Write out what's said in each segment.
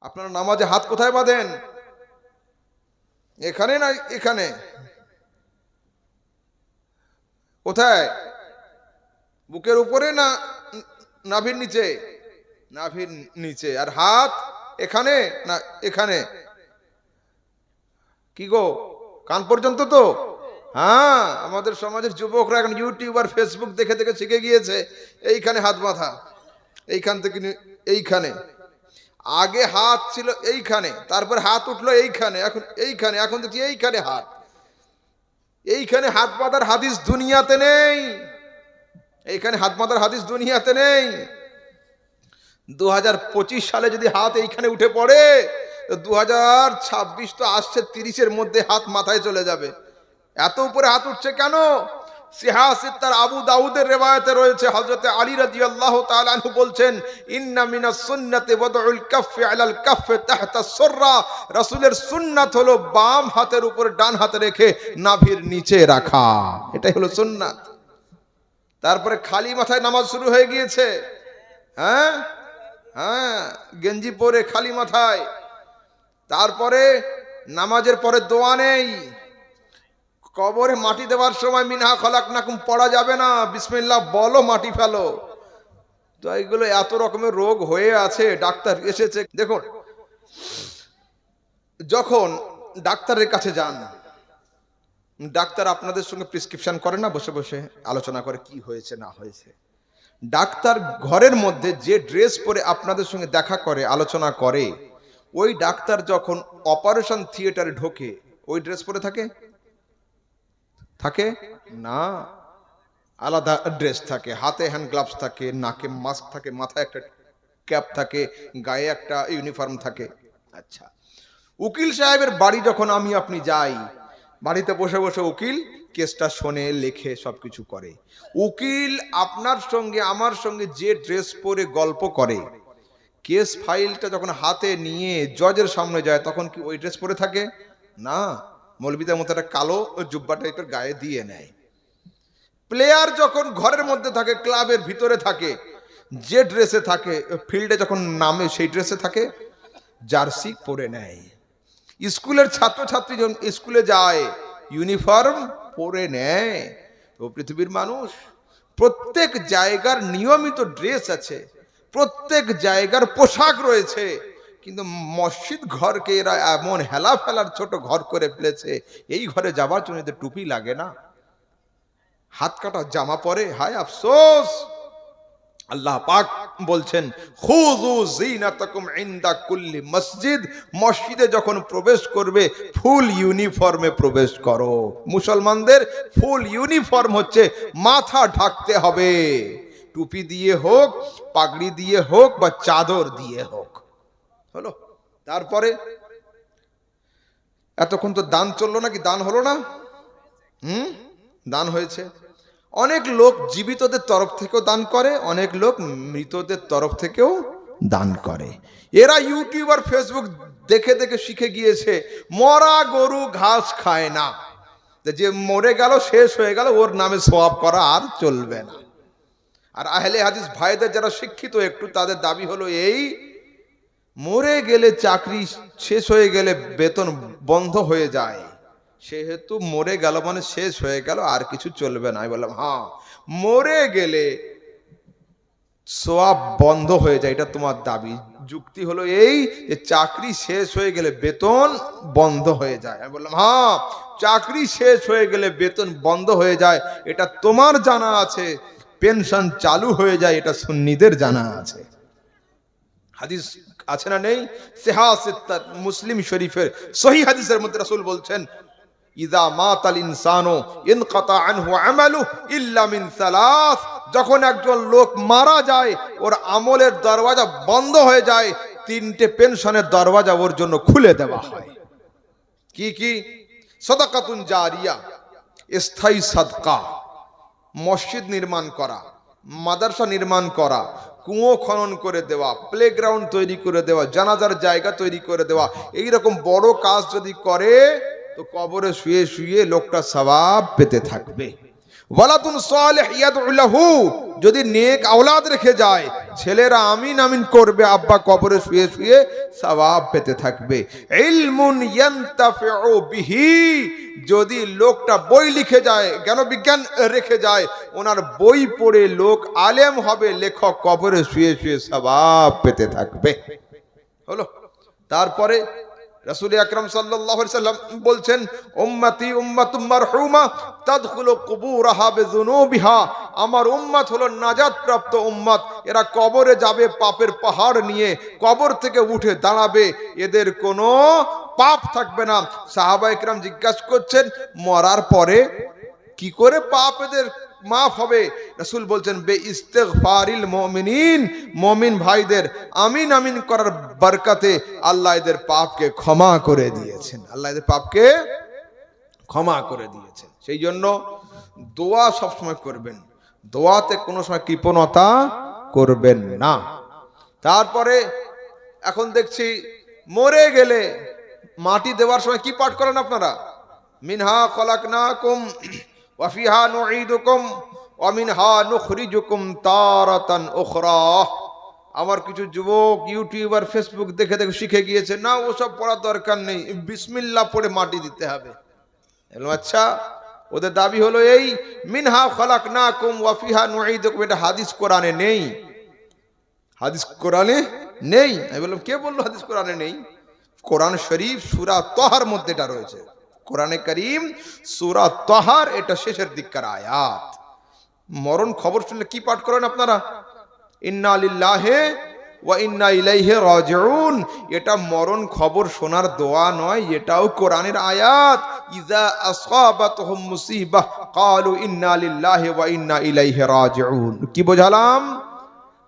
আপনারা নামাজে হাত কোথায় বাঁধেন? এখানে না এখানে? কোথায়? বুকের উপরে না নাভির নিচে? নাভির নিচে। আর হাত এখানে না এখানে? কি গো, কান পর্যন্ত তো? হ্যাঁ, আমাদের সমাজের যুবকরা এখন ইউটিউব আর ফেসবুক দেখে দেখে শিখে গিয়েছে এইখানে হাত বাঁধা, এইখান থেকে এইখানে। আগে হাত ছিল এইখানে, তারপর হাত উঠলো এইখানে, এখন এইখানে, এখন দেখছি এইখানে হাত। এইখানে হাত বাঁধার হাদিস দুনিয়াতে নেই। এইখানে হাত বাঁধার হাদিস দুনিয়াতে নেই। 2025 সালে যদি হাত এইখানে উঠে পড়ে, তো 2026 তো আসছে, 30-এর মধ্যে হাত মাথায় চলে যাবে। এত উপরে হাত উঠছে কেন? সিহাসিত্তার আবু দাউদের রিওয়ায়াতে রয়েছে, হযরত আলী রাদিয়াল্লাহু তাআলা আনহু বলছেন, ইন্না মিনাস সুন্নাতি ওয়াদউল কাফফি আলাল কাফফি তাহতা সুররা। রাসূলের সুন্নাত হলো বাম হাতের উপর ডান হাতে রেখে নাভির নিচে রাখা, এটাই হলো সুন্নাত। তারপরে খালি মাথায় নামাজ শুরু হয়ে গিয়েছে। হ্যাঁ হ্যাঁ, গেঞ্জি পরে খালি মাথায়। তারপরে নামাজের পরে দোয়া নেই। কবরে মাটি দেওয়ার সময় মিনহা খলাকনাকুম পড়া যাবে না, বিসমিল্লাহ বলো, মাটি ফেলো। তো এইগুলো এত রকমের রোগ হয়ে আছে, ডাক্তার এসেছে। দেখুন, যখন ডাক্তারের কাছে যান, ডাক্তার আপনাদের সঙ্গে প্রেসক্রিপশন করে না, বসে বসে আলোচনা করে কি হয়েছে না হয়েছে। ডাক্তার ঘরের মধ্যে যে ড্রেস পরে আপনাদের সঙ্গে দেখা করে, আলোচনা করে, ওই ডাক্তার যখন অপারেশন থিয়েটারে ঢোকে ওই ড্রেস পরে থাকে? থাকে না, আলাদা ড্রেস থাকে। হাতে হ্যান্ড গ্লাভস থাকে, নাকে মাস্ক থাকে, মাথায় একটা ক্যাপ থাকে, গায়ে একটা ইউনিফর্ম থাকে। আচ্ছা, উকিল সাহেবের বাড়ি যখন আমি আপনি যাই, বাড়িতে বসে বসে উকিল কেসটা শোনে, লেখে, সবকিছু করে। উকিল আপনার সঙ্গে আমার সঙ্গে যে ড্রেস পরে গল্প করে, কেস ফাইলটা যখন হাতে নিয়ে জজের সামনে যায়, তখন কি ওই ড্রেস পরে থাকে? না, মৌলবীদের মতো একটা কালো জুব্বা টাইপের গায়ে দিয়ে নেয়। প্লেয়ার যখন ঘরের মধ্যে থাকে, ক্লাবের ভিতরে থাকে, যে ড্রেসে থাকে, ফিল্ডে যখন নামে সেই ড্রেসে থাকে, জার্সি পরে নেয়। স্কুলের ছাত্রছাত্রী যখন স্কুলে যায়, ইউনিফর্ম পরে নেয়। তো পৃথিবীর মানুষ, প্রত্যেক জায়গার নিয়মিত ড্রেস আছে, প্রত্যেক জায়গার পোশাক রয়েছে, কিন্তু মসজিদ ঘরকে এরা এমন হেলা ফেলার ছোট ঘর করে ফেলেছে, এই ঘরে যাবার জন্য এদের টুপি লাগে না, হাত কাটা জামা পরে। হায় আফসোস। আল্লাহ পাক বলছেন, খুযু যিনাতাকুম ইনদা কুল্লি মসজিদ। মসজিদে যখন প্রবেশ করবে ফুল ইউনিফর্মে প্রবেশ করো। মুসলমানদের ফুল ইউনিফর্ম হচ্ছে মাথা ঢাকতে হবে, টুপি দিয়ে হোক, পাগড়ি দিয়ে হোক, বা চাদর দিয়ে হোক। হলো? তারপরে এতক্ষণ তো দান চললো নাকি? দান হলো না? দান হয়েছে। অনেক লোক জীবিতদের তরফ থেকেও দান করে, অনেক লোক মৃতদের তরফ থেকেও দান করে। এরা ইউটিউব আর ফেসবুক দেখে দেখে শিখে গিয়েছে মরা গরু ঘাস খায় না, যে মরে গেল, শেষ হয়ে গেল, ওর নামে সওয়াব করা আর চলবে না। আর আহলে হাদিস ভাইদের যারা শিক্ষিত একটু, তাদের দাবি হলো এই, মরে গেলে চাকরি শেষ হয়ে গেলে বেতন বন্ধ হয়ে যায়, সেহেতু মরে গেল মানে শেষ হয়ে গেল, আর কিছু চলবে না। আমি বললাম, হ্যাঁ, মরে গেলে সওয়াব বন্ধ হয়ে যায়, এটা তোমার দাবি। যুক্তি হলো এই যে চাকরি শেষ হয়ে গেলে বেতন বন্ধ হয়ে যায়। আমি বললাম, হ্যাঁ, চাকরি শেষ হয়ে গেলে বেতন বন্ধ হয়ে যায়, এটা তোমার জানা আছে। পেনশন চালু হয়ে যায়, এটা সুন্নিদের জানা আছে। হাদিস আছে না নেই? সিহাসিত্তার মুসলিম শরীফের সহিহ হাদিসের মধ্যে রাসূল বলছেন, ইযা মাতাল ইনসানু ইনকাতা আনহু আমালু ইল্লা মিন সালাস। যখন একজন লোক মারা যায়, ওর আমলের দরওয়াজা বন্ধ হয়ে যায়, তিনটে পেনশনের দরওয়াজা ওর জন্য খুলে দেওয়া হয়। কি কি? সাদাকাতুন জারিয়া, স্থায়ী সাদকা, মসজিদ নির্মাণ করা, মাদ্রাসা নির্মাণ করা, কুয়ো খনন করে দেওয়া, প্লেগ্রাউন্ড তৈরি করে দেওয়া, জানাজার জায়গা তৈরি করে দেওয়া, এইরকম বড় কাজ যদি করে, তো কবরে শুয়ে শুয়ে লোকটা সওয়াব পেতে থাকবে। ওয়ালাদুন সালিহ ইয়াদউ লাহু, যদি নেক আওলাদ রেখে যায়, ছেলেরা আমিন আমিন করবে, আব্বা কবরে শুয়ে শুয়ে সওয়াব পেতে থাকবে। ইলমুন ইয়ান্তাফিউ বিহি, যদি লোকটা বই লিখে যায়, জ্ঞান বিজ্ঞান রেখে যায়, ওনার বই পড়ে লোক আলেম হবে, লেখক কবরে শুয়ে শুয়ে সওয়াব পেতে থাকবে। হলো। তারপরে রাসূল আকরাম সাল্লাল্লাহু আলাইহি সাল্লাম বলছেন, উম্মতি উম্মাতুম মারহুমা তাদখুলু কুবুরাহা বিযুনুবিহা, আমার উম্মত হলো নাজাত প্রাপ্ত উম্মত, এরা কবরে যাবে পাপের পাহাড় নিয়ে, কবর থেকে উঠে দাঁড়াবে, এদের কোনো পাপ থাকবে না। সাহাবায়ে কেরাম জিজ্ঞাসা করছেন, মরার পরে কি করে পাপ এদের মাফ হবে? রাসূল বলছেন, বে ইস্তিগফারিল মুমিনিন, মুমিন ভাইদের আমিন আমিন করার বরকতে আল্লাহ এদের পাপকে ক্ষমা করে দিয়েছেন, আল্লাহ এদের পাপকে ক্ষমা করে দিয়েছেন। সেই জন্য দোয়া সবসময় করবেন, দোয়াতে কোনো সময় কৃপণতা করবেন না। তারপরে এখন দেখছি মরে গেলে মাটি দেওয়ার সময় কি পাঠ করেন আপনারা? মিনহা খলাকনাকুম ওয়া ফিহা নুঈদুকুম ওয়া মিনহা নুখরিজুকুম তারাতান উখরা। আমার কিছু যুবক ইউটিউবার ফেসবুক দেখে দেখে শিখে গিয়েছে, না ওসব পড়ার দরকার নেই, বিসমিল্লাহ পড়ে মাটি দিতে হবে। আচ্ছা, ওদের দাবি হলো এই মিনহা খলাকনাকুম ওয়া ফিহা নুঈদুকুম, এটা হাদিস কোরআনে নেই, হাদিস কোরআনে নেই। আমি বললাম, কে বললো হাদিস কোরআনে নেই? কোরআন শরীফ সূরা তাহার মধ্যে এটা রয়েছে, কোরআনে কারীম সূরা তাহার এটা শেষের দিককার আয়াত। মরণ খবর শুনলে কি পাঠ করেন আপনারা? ইন্না লিল্লাহি ওয়া ইন্না ইলাইহি রাজিউন। এটা মরণ খবর শোনার দোয়া নয়, এটাও কোরআনের আয়াত। ইযা আসাবাতহুম মুসিবাহ ক্বালু ইন্না লিল্লাহি ওয়া ইন্না ইলাইহি রাজিউন। কি বোঝালাম?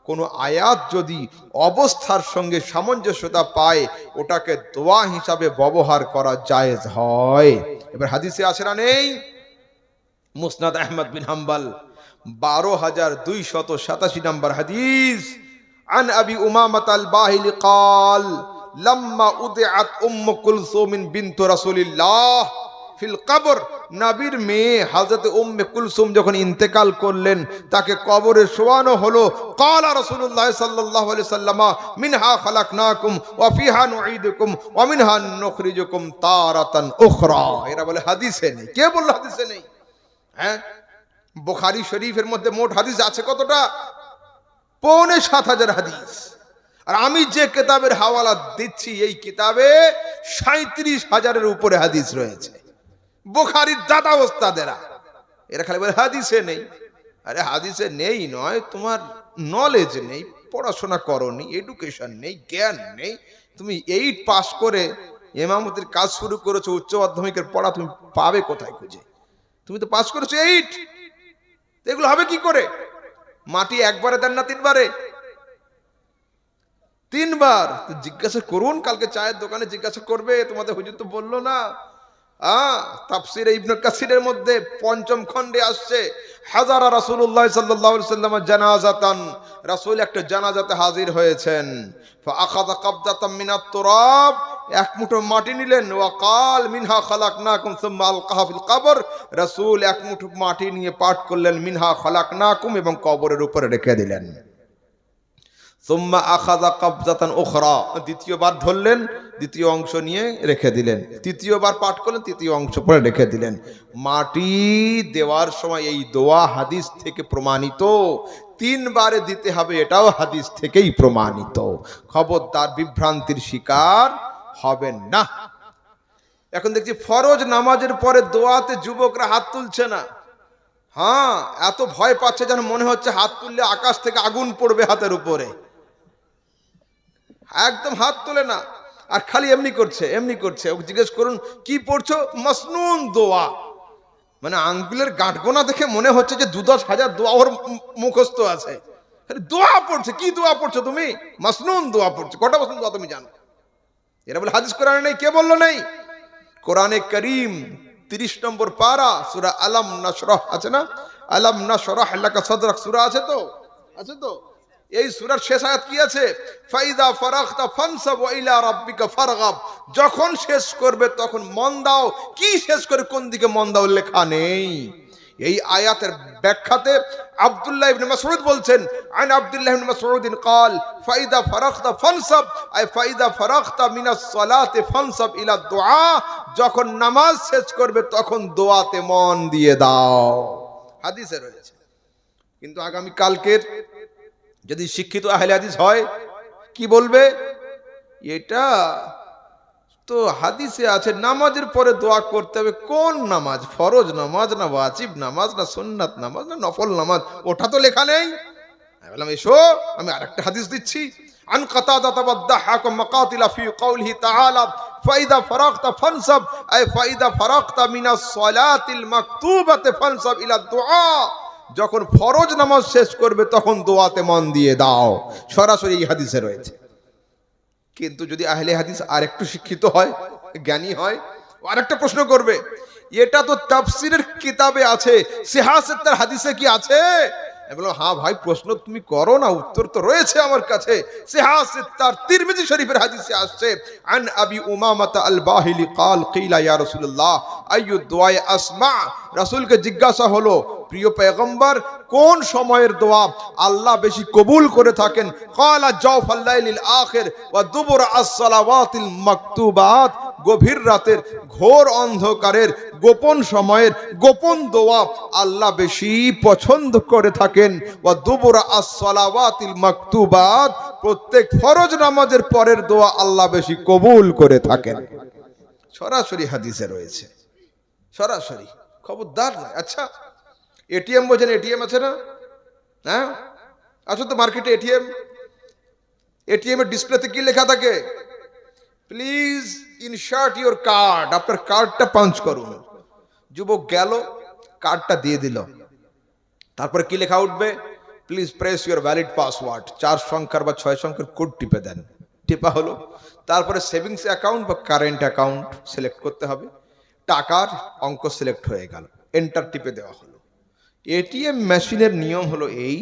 কোন আয়াত যদি অবস্থার সঙ্গে সামঞ্জস্যতা পায়, ওটাকে দোয়া হিসাবে ব্যবহার করা জায়েজ হয়। এবার হাদিসে আছে না নেই? মুসনাদ আহমদ বিন হাম্বল 12287 নম্বর হাদিস, আন আবি উমামাহ আল বাহিলি قال لما উদিআত উম্মু কুলসুম বিনত রাসূলিল্লাহ ফিল কবর, নবীর মেয়ে হযরত উম্মে কুলসুম যখন ইন্তেকাল করলেন, তাকে কবরে শোয়ানো হলো। ক্বালা রাসূলুল্লাহ সাল্লাল্লাহু আলাইহি ওয়াসাল্লাম, মিনহা খলাকনাকুম ওয়া ফিহা নুঈদুকুম ওয়া মিনহা নুখরিজুকুম তারাতান উখরা। এরা বলে হাদিসে নেই। কে বলল হাদিসে নেই? হ্যাঁ, বুখারী শরীফের মধ্যে মোট হাদিস আছে কতটা? ৭,৫০০ হাদিস। আর আমি যে কিতাবের হাওয়ালা দিচ্ছি, এই কিতাবে ৩৭,০০০-এর উপরে হাদিস রয়েছে। বুখারীর দাদা ওস্তাদেরা এরা খালি বলে হাদিসে নেই। আরে হাদিসে নেই নয়, তোমার নলেজ নেই, পড়াশোনা করনি, এডুকেশন নেই, জ্ঞান নেই। তুমি 8 পাস করে ইমামতির কাজ শুরু করেছো, উচ্চ মাধ্যমিকের পড়া তুমি পাবে কোথায় খুঁজে? তুমি তো পাস করেছো 8, এগুলো হবে কি করে? মাটি একবারে দেন না 3 বারে? 3 বার। জিজ্ঞাসা করুন, কালকে চায়ের দোকানে জিজ্ঞাসা করবে, তোমাদের হুজুর তো বললো না। তাফসীরে ইবনে কাসিরের মধ্যে ৫ম খণ্ডে আসছে, হাজারা রাসূলুল্লাহ সাল্লাল্লাহু আলাইহি ওয়াসাল্লাম জানাজাতান, রাসূল একটা জানাজাতে হাজির হয়েছেন। ফাআখাযা কাবদাতাম মিনাত তুরাব, এক মুঠো মাটি নিলেন। ওয়া ক্বাল মিনহা খালাকনাকুম সুম্মা আলকাহা ফিল কবর, রাসূল এক মুঠো মাটি নিয়ে পাঠ করলেন মিনহা খালাকনাকুম এবং কবরের উপরে রেখে দিলেন। সুম্মা আখাযা কাবজাতান উখরা, দ্বিতীয়বার ধরলেন, দ্বিতীয় অংশ নিয়ে রেখে দিলেন। তৃতীয়বার পাঠ করলেন, তৃতীয় অংশ পরে রেখে দিলেন। মাটি দেওয়ার সময় এই দোয়া হাদিস থেকে প্রমাণিত, 3 বারে দিতে হবে, এটাও হাদিস থেকেই প্রমাণিত। খবরদার বিভ্রান্তির শিকার হবেন না। এখন দেখছি ফরজ নামাজের পরে দোয়াতে যুবকরা হাত তুলছে না। হ্যাঁ, এত ভয় পাচ্ছে যেন মনে হচ্ছে হাত তুললে আকাশ থেকে আগুন পড়বে হাতের উপরে। একদম হাত তোলে না, আর খালি এমনি করছে এমনি করছে। ওকে জিজ্ঞেস করুন কি পড়ছো? মাসনুন দোয়া। মানে আঙ্গুলের গাঁটগোনা দেখে মনে হচ্ছে যে ২-১০ দোয়া ওর মুখস্থ আছে। দোয়া পড়ছে। কি দোয়া পড়ছো তুমি? মাসনুন দোয়া পড়ছো। কটা মাসনুন দোয়া তুমি জানো? এরা বলে হাদিস কোরআনে নেই। কে বললো নেই? কোরআনে কারীম ৩০ নম্বর পারা সূরা আলাম নাশরাহ আছে না? আলাম নাশরাহ লাকা সাদরাক সূরা আছে তো? আছে তো? এই সূরার শেষ আয়াত কি আছে? ফাইদা ফারাগতা ফানসাব ওয়া ইলা রাব্বিকা ফারগাব। যখন শেষ করবে তখন মন দাও। কি শেষ করে কোন দিকে মন দাও লেখা নেই। এই আয়াতের ব্যাখ্যাতে আব্দুল্লাহ ইবনে মাসউদ বলছেন, আন আব্দুল্লাহ ইবনে মাসউদ قال ফাইদা ফারাগতা ফানসাব, আই ফাইদা ফারাগতা মিনাস সালাতি ফানসাব ইলা দুআ, যখন নামাজ শেষ করবে তখন দোয়াতে মন দিয়ে দাও। হাদিসে রয়েছে। কিন্তু আগামী কালকের যদি শিক্ষিত আহলে হাদিস হয় কি বলবে? এটা তো হাদিসে আছে নামাজের পরে দোয়া করতে হবে। কোন নামাজ? ফরজ নামাজ না ওয়াজিব নামাজ না সুন্নাত নামাজ না নফল নামাজ? ওটা তো লেখা নেই। আমি বললাম এসো আমি আরেকটা হাদিস দিচ্ছি। আন কাতাদা তাবাদদাহাক মাকাতিলা ফি কওলিহি তাআলা ফাইদা ফারাগতা ফানসাব, আই ফাইদা ফারাগতা মিনাস সালাতিল মাকতুবাতি ফানসাব ইলা দুআ, যখন ফরজ নামাজ শেষ করবে তখন দোয়াতে মন দিয়ে দাও। সরাসরি এই হাদিসে রয়েছে। কিন্তু যদি আহলে হাদিস আরেকটু শিক্ষিত হয়, জ্ঞানী হয়, আরেকটা প্রশ্ন করবে, এটা তো তাফসীরের কিতাবে আছে, সিহাহাতের হাদিসে কি আছে? আমি বললাম হ্যাঁ ভাই, প্রশ্ন তুমি করো না, উত্তর তো রয়েছে আমার কাছে। সিহাহাত তিরমিজি শরীফের হাদিসে আসছে, আন আবি উমামাতা আল বাহিলি قال قيل يا رسول الله আইয়ু দুআ আসমা, রাসূলকে জিজ্ঞাসা হলো, প্রিয় পয়গম্বর কোন সময়ের দোয়া আল্লাহ বেশি কবুল করে থাকেন? ক্বালা জাওফাল লাইলিল আখির ওয়া দুবুর আস-সালাওয়াতিল মাকতুবাত, গভীর রাতের ঘোর অন্ধকারের গোপন সময়ের গোপন দোয়া আল্লাহ বেশি পছন্দ করে থাকেন। ওয়া দুবুর আস-সালাওয়াতিল মাকতুবাত, প্রত্যেক ফরজ নামাজের পরের দোয়া আল্লাহ বেশি কবুল করে থাকেন। সরাসরি হাদিসে রয়েছে, সরাসরি, খবরদার নয়। আচ্ছা এটিএম বোঝেন? এটিএম আছে না? হ্যাঁ আচ্ছা, তো মার্কেটে এটিএম এর ডিসপ্লেতে কি লেখা থাকে? প্লিজ ইনসার্ট ইউর কার্ড, আপনার কার্ডটা পাঞ্চ করুন। যুবক গেল, কার্ডটা দিয়ে দিল, তারপরে কি লেখা উঠবে? Please press your valid password, 4 সংখ্যার বা 6 সংখ্যার কোড টিপে দেন। টিপা হলো, তারপরে সেভিংস অ্যাকাউন্ট বা কারেন্ট অ্যাকাউন্ট সিলেক্ট করতে হবে, টাকার অঙ্ক সিলেক্ট হয়ে গেল, এন্টার টিপে দেওয়া হলো। এটিএম মেশিনের নিয়ম হলো এই,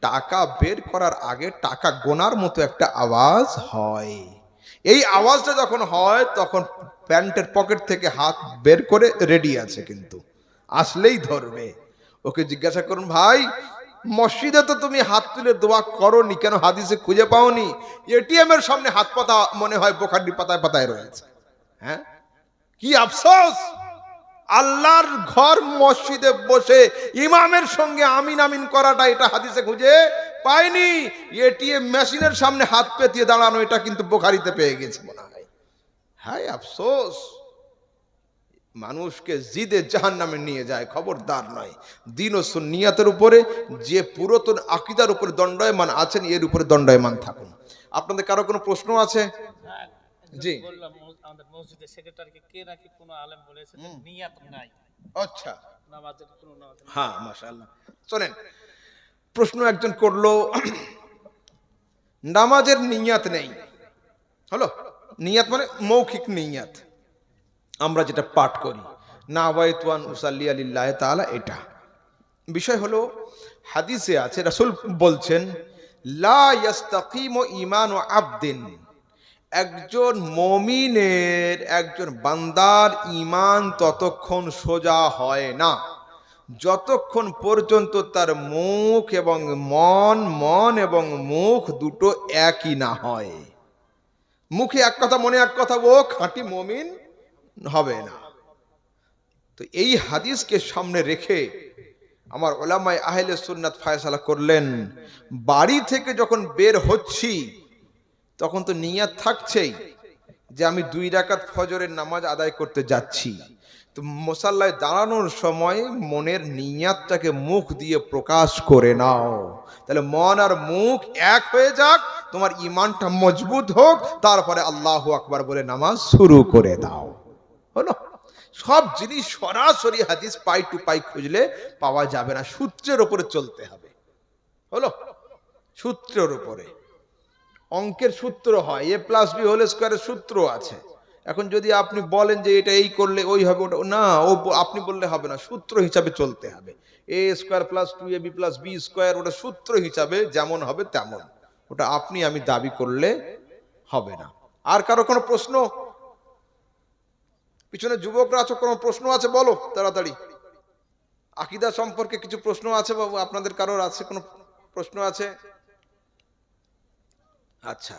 টাকা বের করার আগে টাকা গোনার মতো একটা আওয়াজ হয়। এই আওয়াজটা যখন হয় তখন প্যান্টের পকেট থেকে হাত বের করে রেডি আছে, কিন্তু আসলেই ধরবে। ওকে জিজ্ঞাসা করুন, ভাই মসজিদে তো তুমি হাত তুলে দোয়া করোনি কেন, হাদিসে খুঁজে পাওনি? এটিএম এর সামনে হাত পাতা মনে হয় বোখারি পাতায় পাতায় রয়েছে। হ্যাঁ কি আফসোস, আল্লাহর ঘর মসজিদে বসে ইমামের সঙ্গে আমিন আমিন করাটা এটা হাদিসে খুঁজে পাইনি। এটিএম মেশিনের সামনে হাত পেতিয়ে দাঁড়ানো এটা কিন্তু বুখারীতে পেয়ে গেছে মনে হয়। হায় আফসোস, মানুষকে জিদে জাহান্নামে নিয়ে যায়। খবরদার নয়, দিন ও সুন্নিয়াতের উপরে যে পুরাতন আকীদার উপরে দণ্ডায়মান আছেন এর উপরে দণ্ডায়মান থাকুন। আপনাদের কারো কোনো প্রশ্ন আছে? জি বললাম আমাদের মসজিদের সেক্রেটারিকে কে নাকি কোনো আলেম বলেছে নিয়াত নাই। আচ্ছা নামাজের কোনো নামাজ নাই। হ্যাঁ মাশাআল্লাহ। চলেন, প্রশ্ন একজন করলো, নামাজের নিয়াত নেই, হলো নিয়াত মানে মৌখিক নিয়াত, আমরা যেটা পাঠ করি নাওয়াইতু আন উসাল্লি লিল্লাহি তাআলা, এটা বিষয় হলো হাদিসে আছে, রাসূল বলছেন লা ইস্তাকিমু ঈমানু আবদিন, একজন মুমিনের, একজন বান্দার ঈমান ততক্ষণ সোজা হয় না যতক্ষণ পর্যন্ত তার মুখ এবং মন এবং মুখ দুটো একই না হয়। মুখে এক কথা মনে এক কথা, ও খাঁটি মুমিন হবে না। তো এই হাদিসকে সামনে রেখে আমার উলামায়ে আহলে সুন্নাত ফয়সালা করলেন, বাড়ি থেকে যখন বের হচ্ছি তখন তো নিয়াত থাকছেই যে আমি 2 রাকাত ফজরের নামাজ আদায় করতে যাচ্ছি। তো মুসাল্লায় দাঁড়ানোর সময় মনের নিয়াতটাকে মুখ দিয়ে প্রকাশ করে নাও, তাহলে মন আর মুখ এক হয়ে যাক, তোমার ঈমানটা মজবুত হোক, তারপরে আল্লাহু আকবার বলে নামাজ শুরু করে দাও। হলো, সব জিনিস সরাসরি হাদিস পাই টু পাই খুঁজলে পাওয়া যাবে না, সূত্রের উপরে চলতে হবে। হলো, সূত্রের উপরে, অঙ্কের সূত্র হয়, a + b হোল স্কয়ারের সূত্র আছে। এখন যদি আপনি বলেন যে এটা এই করলে ওই হবে, ওটা না, ও আপনি বললে হবে না, সূত্র হিসাবে চলতে হবে। a² + 2ab + b², ওটা সূত্র হিসাবে যেমন হবে তেমন, ওটা আপনি আমি দাবি করলে হবে না। আর কারো কোনো প্রশ্ন? পিছনে যুবকরা আছো, কোনো প্রশ্ন আছে বলো তাড়াতাড়ি। আকীদা সম্পর্কে কিছু প্রশ্ন আছে বাবু, আপনাদের কারোর আছে কোনো প্রশ্ন আছে? আচ্ছা,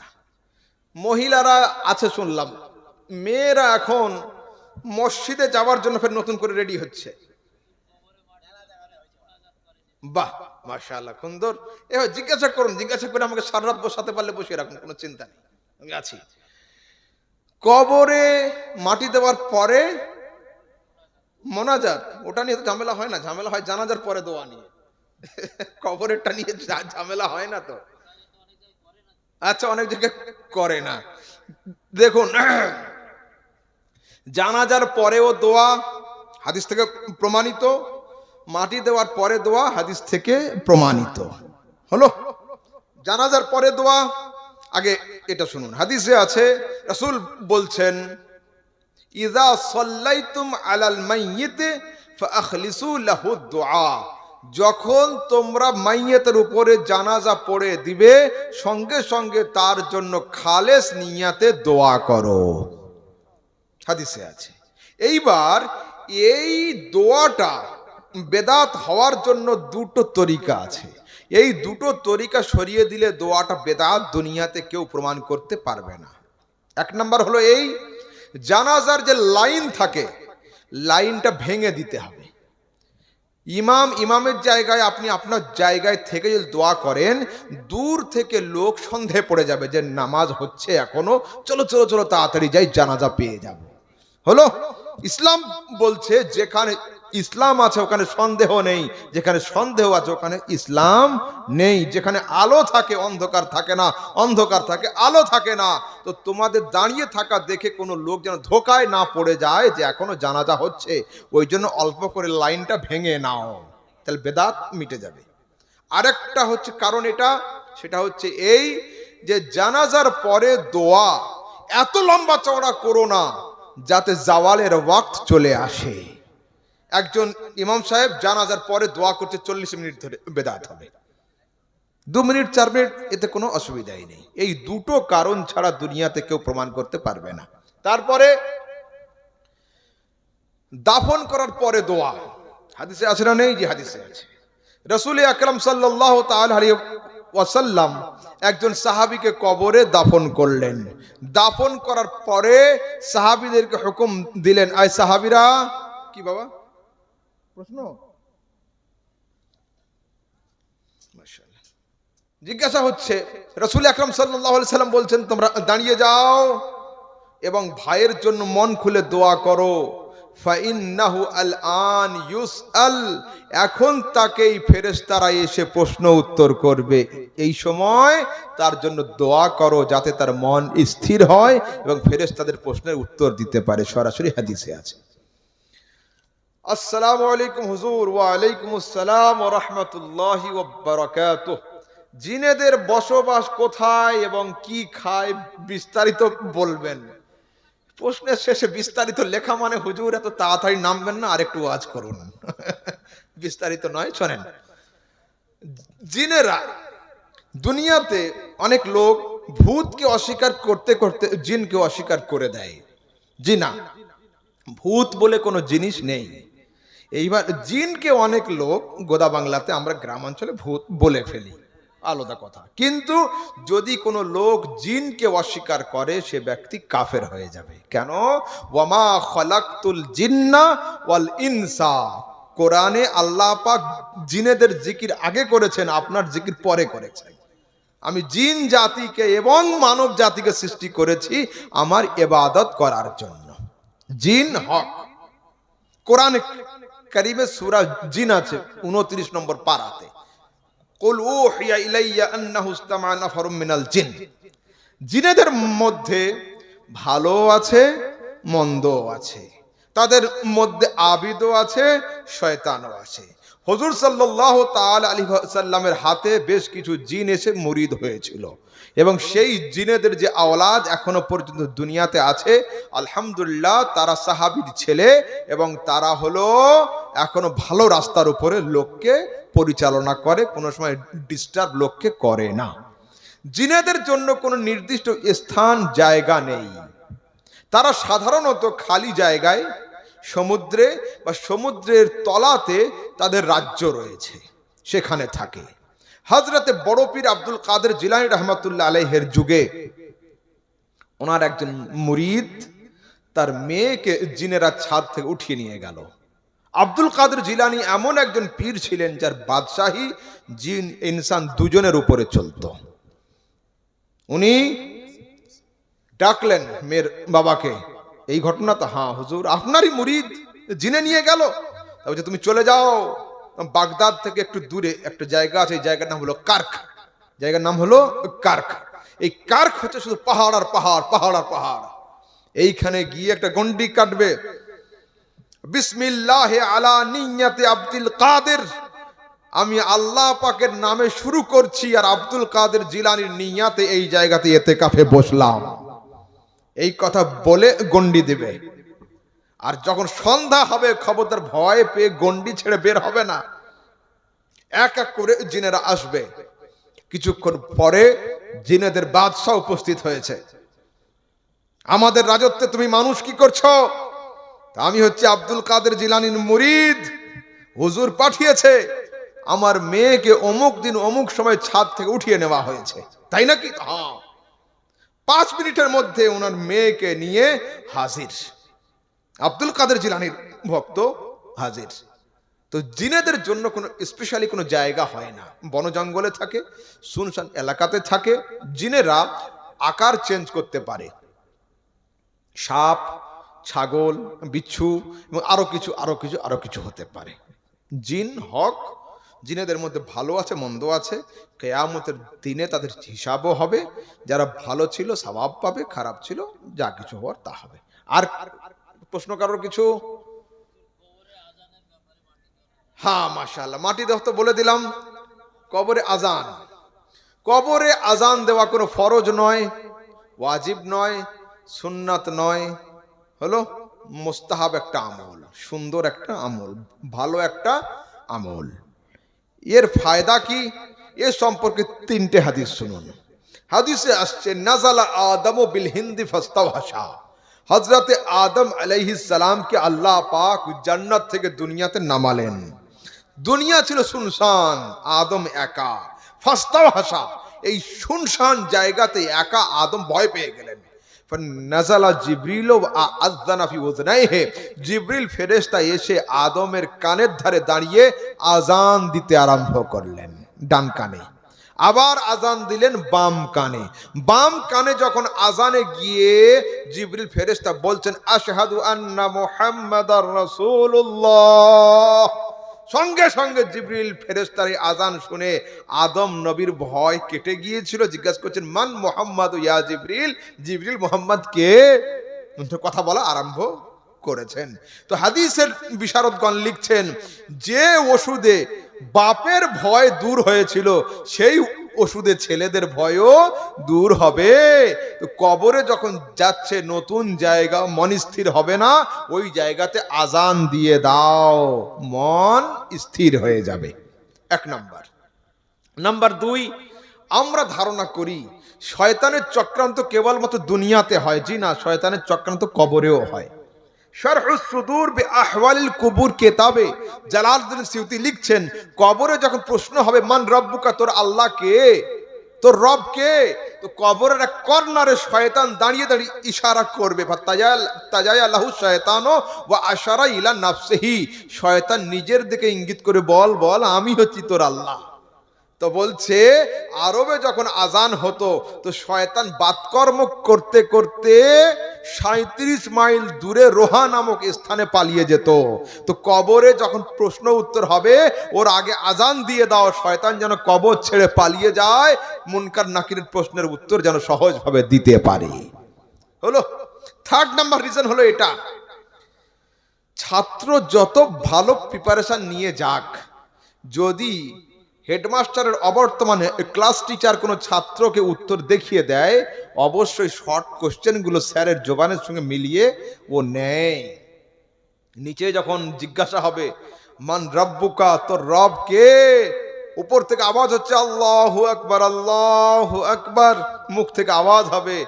মহিলারা আছে শুনলাম, মেয়েরা এখন মসজিদে যাওয়ার জন্য ফের নতুন করে রেডি হচ্ছে। বাহ, মাশাআল্লাহ, সুন্দর। এবার জিজ্ঞাসা করুন, জিজ্ঞাসা করে আমাকে সারা রাত বসাতে পারলে বসিয়ে রাখুন, কোনো চিন্তা নেই, আমি আছি। কবরে মাটি দেওয়ার পরে মোনাজাত, ওটা নিয়ে তো ঝামেলা হয় না, ঝামেলা হয় জানাজার পরে দোয়া নিয়ে। কবরেরটা নিয়ে ঝামেলা হয় না তো। আচ্ছা, অনেক জায়গায় করে না। দেখুন, জানাজার পরেও দোয়া হাদিস থেকে প্রমাণিত, মাটি দেওয়ার পরে দোয়া হাদিস থেকে প্রমাণিত। হলো, জানাজার পরে দোয়া। আগে এটা শুনুন, হাদিসে আছে, রাসূল বলছেন, ইযা সাল্লাইতুম আলাল মাইয়িতি ফাআখলিসু লাহু দুআ, যখন তোমরা মাইয়িতের উপরে জানাজা পড়ে দিবে, সঙ্গে সঙ্গে তার জন্য খালেস নিয়াতে দোয়া করো, হাদিসে আছে। এইবার এই দোয়াটা বেদাত হওয়ার জন্য দুটো তরিকা আছে। এই দুটো তরিকা সরিয়ে দিলে দোয়াটা বেদাত দুনিয়াতে কেউ প্রমাণ করতে পারবে না। এক নাম্বার হলো, এই জানাজার যে লাইন থাকে, লাইনটা ভেঙে দিতে হবে। ইমামের জায়গায় আপনি আপনার জায়গায় থেকে যদি দোয়া করেন, দূর থেকে লোক সন্দেহে পড়ে যাবে যে নামাজ হচ্ছে এখনো, চলো চলো চলো তাড়াতাড়ি যাই, জানাজা পেয়ে যাব। হলো, ইসলাম বলছে যেখানে ইসলাম আছে ওখানে সন্দেহ নেই, যেখানে সন্দেহ আছে ওখানে ইসলাম নেই। যেখানে আলো থাকে অন্ধকার থাকে না, অন্ধকার থাকে আলো থাকে না। তো তোমাদের দাঁড়িয়ে থাকা দেখে কোনো লোক যেন ধোকায় না পড়ে যায় যে এখনো জানাজা হচ্ছে, ওই জন্য অল্প করে লাইনটা ভেঙে নাও, তাহলে বেদাত মিটে যাবে। আরেকটা হচ্ছে কারণ এটা, সেটা হচ্ছে এই যে জানাজার পরে দোয়া এত লম্বা চওড়া করো না যাতে জাওয়ালের ওয়াক্ত চলে আসে। একজন ইমাম সাহেব জানাজার পরে দোয়া করতে 40 মিনিট ধরে, বেদাত হবে। 2 মিনিট 4 মিনিট, এতে কোনো অসুবিধাই নেই। এই দুটো কারণ ছাড়া দুনিয়াতে কেউ প্রমাণ করতে পারবে না। তারপরে দাফন করার পরে দোয়া, হাদিসে আছে না নেই? যে হাদিসে আছে। রাসূল আকরাম সাল্লাল্লাহু তাআলা আলাইহি ওয়াসাল্লাম একজন সাহাবীকে কবরে দাফন করলেন। দাফন করার পরে সাহাবীদেরকে হুকুম দিলেন, আয় সাহাবীরা, কি বাবা প্রশ্ন? মাশাআল্লাহ, জিজ্ঞাসা হচ্ছে। রাসূল আকরাম সাল্লাল্লাহু আলাইহি সাল্লাম বলছেন, তোমরা দাঁড়িয়ে যাও এবং ভাইয়ের জন্য মন খুলে দোয়া করো। ফাইন্নাহু আলআন ইউসআল, এখন তাকেই ফেরেশতারা এসে প্রশ্ন উত্তর করবে। এই সময় তার জন্য দোয়া করো যাতে তার মন স্থির হয় এবং ফেরেশতাদের প্রশ্নের উত্তর দিতে পারে। সরাসরি হাদিসে আছে। আসসালামু আলাইকুম হুজুর। ওয়া আলাইকুম আসসালাম ওয়া রাহমাতুল্লাহি ওয়া বারাকাতুহু। জিনেদের বসবাস কোথায় এবং কি খায় বিস্তারিত বলবেন। প্রশ্নের শেষে বিস্তারিত লেখা মানে হুজুর এত তাড়াতাড়ি নামবেন না, আরেকটু ওয়াজ করুন। বিস্তারিত নয়, শোনেন। জিনেরা, দুনিয়াতে অনেক লোক ভূতকে অস্বীকার করতে করতে জিনকে অস্বীকার করে দেয়। জি না, ভূত বলে কোনো জিনিস নেই। এইবার জিনকে অনেক লোক, গোদা বাংলাতে আমরা গ্রামাঞ্চলে ভূত বলে ফেলি, আলাদা কথা। কিন্তু যদি কোনো লোক জিনকে অস্বীকার করে, সে ব্যক্তি কাফের হয়ে যাবে। কেন? ওয়ামা খালাকতুল জিন্না ওয়াল ইনসা, কোরআনে আল্লাহ পাক জিনেদের জিকির আগে করেছেন, আপনার জিকির পরে করেছেন। আমি জিন জাতিকে এবং মানব জাতিকে সৃষ্টি করেছি আমার ইবাদত করার জন্য। জিন হক। কোরআন কারীমে সূরা জিন আছে 29 নম্বর পারাতে, কুল উহিয়া ইলাইয়া আন্নাহু ইসতামা নাফারুম মিনাল জিন। জিনেদের মধ্যে ভালো আছে, মন্দও আছে, তাদের মধ্যে আবিদও আছে, শয়তানও আছে। হুজুর সাল্লাল্লাহু তাআলা আলাইহি ওয়াসাল্লামের হাতে বেশ কিছু জিন এসে মুরিদ হয়েছিল এবং সেই জিনেদের যে আওলাদ এখনো পর্যন্ত দুনিয়াতে আছে, আলহামদুলিল্লাহ, তারা সাহাবীর ছেলে এবং তারা হলো এখনো ভালো রাস্তার উপরে লোককে পরিচালনা করে, কোনো সময় ডিস্টার্ব লোককে করে না। জিনেদের জন্য কোনো নির্দিষ্ট স্থান জায়গা নেই। তারা সাধারণত খালি জায়গায় সমুদ্রে বা সমুদ্রের তলাতে তাদের রাজ্য রয়েছে, সেখানে থাকে। হযরতে বড় পীর আব্দুল কাদের জিলানী রহমাতুল্লাহ আলাইহির যুগে ওনার একজন মুরিদ তার মেয়েকে জিনেরা ছাদ থেকে উঠিয়ে নিয়ে গেল। আব্দুল কাদের জিলানী এমন একজন পীর ছিলেন যার বাদশাহী জিন ইনসান দুজনের উপরে চলত। উনি ডাকলেন মেয়ের বাবাকে, এই ঘটনা তো, হ্যাঁ হুজুর আপনারই মুরিদ জিনে নিয়ে গেল। বলছে তুমি চলে যাও, বাগদাদ থেকে একটু দূরে একটা জায়গা আছে, এই জায়গার নাম হলো কার্ক। জায়গার নাম হলো কার্ক। এই কার্ক হচ্ছে শুধু পাহাড় আর পাহাড়, পাহাড় আর পাহাড়। এইখানে গিয়ে একটা গন্ডি কাটবে, বিসমিল্লাহ আলা নিয়াতে আব্দুল কাদের, আমি আল্লাহ পাকের নামে শুরু করছি আর আব্দুল কাদের জিলানীর নিয়াতে এই জায়গাতে ইতিকাফে বসলাম। এই কথা বলে গন্ডি দিবে। আর যখন সন্ধ্যা হবে খবরদার ভয় পেয়ে গন্ডি ছেড়ে বের হবে না, এক এক করে জিনেরা আসবে। কিছুক্ষণ পরে জিনেদের বাদশাহ উপস্থিত হয়েছে। আমাদের রাজত্বে তুমি মানুষ কি করছো? আমি হচ্ছে আব্দুল কাদের জিলানীর মুরিদ, হুজুর পাঠিয়েছে আমার মেয়েকে অমুক দিন অমুক সময় ছাদ থেকে উঠিয়ে নেওয়া হয়েছে। তাই নাকি? হ্যাঁ। 5 মিনিটের মধ্যে ওনার মেয়েকে নিয়ে হাজির। আব্দুল কাদের জিলানীর ভক্ত হাজির। তো জিনেদের জন্য কোনো স্পেশালি কোনো জায়গা হয় না, বন জঙ্গলে থাকে, শুনশান এলাকাতে থাকে। জিনেরা আকার চেঞ্জ করতে পারে, সাপ, ছাগল, বিচ্ছু এবং আরো কিছু হতে পারে। জিন হক, জিনেদের মধ্যে ভালো আছে মন্দ আছে। কিয়ামতের দিনে তাদের হিসাবও হবে, যারা ভালো ছিল সওয়াব পাবে, খারাপ ছিল যা কিছু হওয়ার তা হবে। আর প্রশ্ন কারোর কিছু? হ্যাঁ মাশাআল্লাহ, মাটি দেওয়া তো বলে দিলাম। কবরে আজান, কবরে আজান দেওয়া কোনো ফরজ নয়, ওয়াজিব নয়, সুন্নাত নয়, হলো মুস্তাহাব একটা আমল, সুন্দর একটা আমল, ভালো একটা আমল। এর ফায়দা কি? এ সম্পর্কে 3টে হাদিস শুনুন। হাদিসে আসছে নাজালা আদম বিল হিন্দি ফাস্তাওহাশা, হযরতে আদম আলাইহিস সালামকে আল্লাহ পাক জান্নাত থেকে দুনিয়াতে নামালেন। দুনিয়া ছিল শুনশান, আদম একা। ফাস্তাওহাশা, এই শুনশান জায়গাতে একা আদম ভয় পেয়ে গেলেন। নাজালা জিবরিল আযানা ফি উযনাইহি, জিবরিল ফেরেশতা এসে আদমের কানের ধারে দাঁড়িয়ে আজান দিতে আরম্ভ করলেন ডান কানে, আবার আজান দিলেন বাম কানে। বাম কানে যখন আজানে গিয়ে জিবরিল ফেরেশতা বলছেন আশহাদু আন্না মুহাম্মাদার রাসূলুল্লাহ, সঙ্গে সঙ্গে জিবরিল ফেরেশতার আজান শুনে আদম নবীর ভয় কেটে গিয়েছিল। জিজ্ঞাসা করছেন মান মুহাম্মাদু ইয়া জিবরিল, জিবরিল মুহাম্মদ কে? কথা বলা আরম্ভ করেছেন। তো হাদিসের বিশারদগণ লিখছেন যে ওষুধে বাপের ভয় দূর হয়েছিল সেই ওষুধে ছেলেদের ভয়ও দূর হবে। তো কবরে যখন যাচ্ছে নতুন জায়গা, মন স্থির হবে না, ওই জায়গাতে আজান দিয়ে দাও, মন স্থির হয়ে যাবে। 1 নাম্বার। নাম্বার 2, আমরা ধারণা করি শয়তানের চক্রান্ত কেবলমাত্র দুনিয়াতে হয়। জি না, শয়তানের চক্রান্ত কবরেও হয়। শারহুস সুদূর বিআহওয়ালিল কুবুর কিতাবে জালালউদ্দিন সিউতি লিখছেন কবরে যখন প্রশ্ন হবে মান রব্বুকা, তোর আল্লাহ কে, তোর রব কে, তো কবরের এক কর্নারে শয়তান দাঁড়িয়ে দাঁড়িয়ে ইশারা করবে, তাজায়া লাহু শয়তানু ওয়া আশারা ইলা নাফসিহি, শয়তান নিজের দিকে ইঙ্গিত করে বল বল আমি হচ্ছি তোর আল্লাহ। তো বলছে আরবে যখন আজান হতো তো শয়তান বাতকর্ম করতে করতে 37 মাইল দূরে রোহা নামক স্থানে পালিয়ে যেত। তো কবরে যখন প্রশ্ন উত্তর হবে ওর আগে আজান দিয়ে দাও, শয়তান যেন কবর ছেড়ে পালিয়ে যায়, মুনকার নাকিরের প্রশ্নের উত্তর যেন সহজভাবে দিতে পারে। হলো 3rd নাম্বার রিজন হলো এটা, ছাত্র যত ভালো প্রিপারেশন নিয়ে যাক, যদি হেডমাস্টারের অবর্তমানে ক্লাস টিচার কোনো ছাত্রকে উত্তর দেখিয়ে দেয়, অবশ্যই শর্ট কোশ্চেনগুলো স্যারের জবানের সঙ্গে মিলিয়ে ও নেয়। নিচে যখন জিজ্ঞাসা হবে মান রব্বুকা, তোর রব কে, উপর থেকে আওয়াজ হচ্ছে আল্লাহু আকবার, আল্লাহু আকবার, মুখ থেকে আওয়াজ হবে